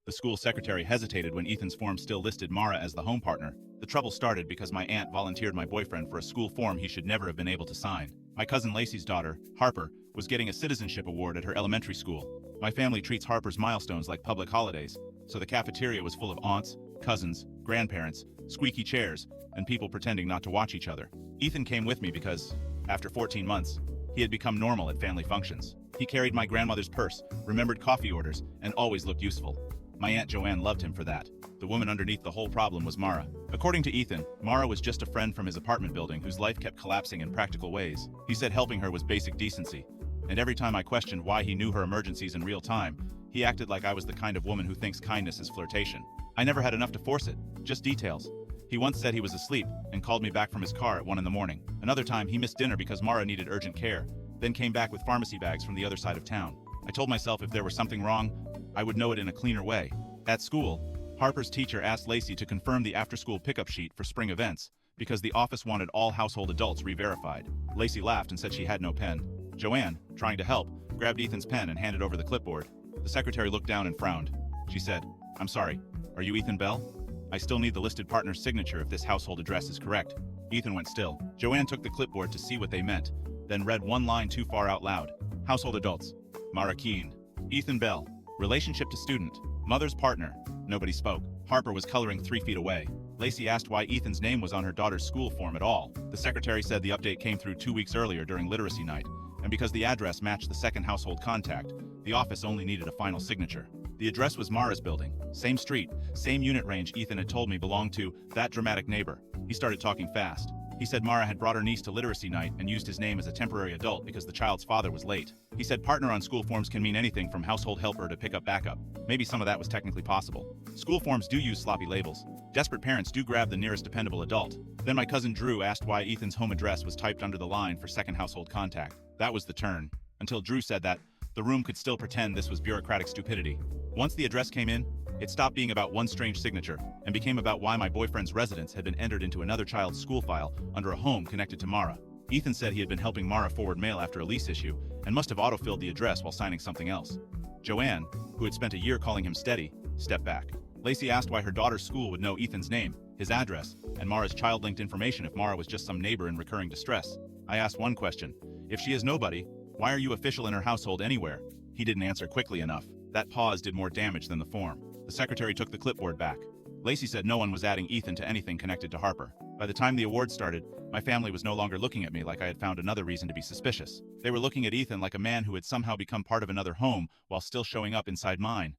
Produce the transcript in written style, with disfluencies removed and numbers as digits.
The school secretary hesitated when Ethan's form still listed Mara as the home partner. The trouble started because my aunt volunteered my boyfriend for a school form he should never have been able to sign. My cousin Lacey's daughter, Harper, was getting a citizenship award at her elementary school. My family treats Harper's milestones like public holidays, so the cafeteria was full of aunts, cousins, grandparents, squeaky chairs, and people pretending not to watch each other. Ethan came with me because, after 14 months, he had become normal at family functions. He carried my grandmother's purse, remembered coffee orders, and always looked useful. My Aunt Joanne loved him for that. The woman underneath the whole problem was Mara. According to Ethan, Mara was just a friend from his apartment building whose life kept collapsing in practical ways. He said helping her was basic decency. And every time I questioned why he knew her emergencies in real time, he acted like I was the kind of woman who thinks kindness is flirtation. I never had enough to force it, just details. He once said he was asleep and called me back from his car at 1 in the morning. Another time he missed dinner because Mara needed urgent care, then came back with pharmacy bags from the other side of town. I told myself if there was something wrong, I would know it in a cleaner way. At school, Harper's teacher asked Lacey to confirm the after-school pickup sheet for spring events because the office wanted all household adults re-verified. Lacey laughed and said she had no pen. Joanne, trying to help, grabbed Ethan's pen and handed over the clipboard. The secretary looked down and frowned. She said, "I'm sorry, are you Ethan Bell? I still need the listed partner's signature if this household address is correct." Ethan went still. Joanne took the clipboard to see what they meant, then read one line too far out loud. Household adults. Mara Keene. Ethan Bell. Relationship to student. Mother's partner. Nobody spoke. Harper was coloring 3 feet away. Lacey asked why Ethan's name was on her daughter's school form at all. The secretary said the update came through 2 weeks earlier during literacy night, and because the address matched the second household contact, the office only needed a final signature. The address was Mara's building. Same street, same unit range Ethan had told me belonged to that dramatic neighbor. He started talking fast. He said Mara had brought her niece to literacy night and used his name as a temporary adult because the child's father was late. He said partner on school forms can mean anything from household helper to pickup backup. Maybe some of that was technically possible. School forms do use sloppy labels. Desperate parents do grab the nearest dependable adult. Then my cousin Drew asked why Ethan's home address was typed under the line for second household contact. That was the turn. Until Drew said that, the room could still pretend this was bureaucratic stupidity. Once the address came in, it stopped being about one strange signature and became about why my boyfriend's residence had been entered into another child's school file under a home connected to Mara. Ethan said he had been helping Mara forward mail after a lease issue and must have autofilled the address while signing something else. Joanne, who had spent a year calling him steady, stepped back. Lacey asked why her daughter's school would know Ethan's name, his address, and Mara's child-linked information if Mara was just some neighbor in recurring distress. I asked one question. If she is nobody, why are you official in her household anywhere? He didn't answer quickly enough. That pause did more damage than the form. The secretary took the clipboard back. Lacey said no one was adding Ethan to anything connected to Harper. By the time the award started, my family was no longer looking at me like I had found another reason to be suspicious. They were looking at Ethan like a man who had somehow become part of another home while still showing up inside mine.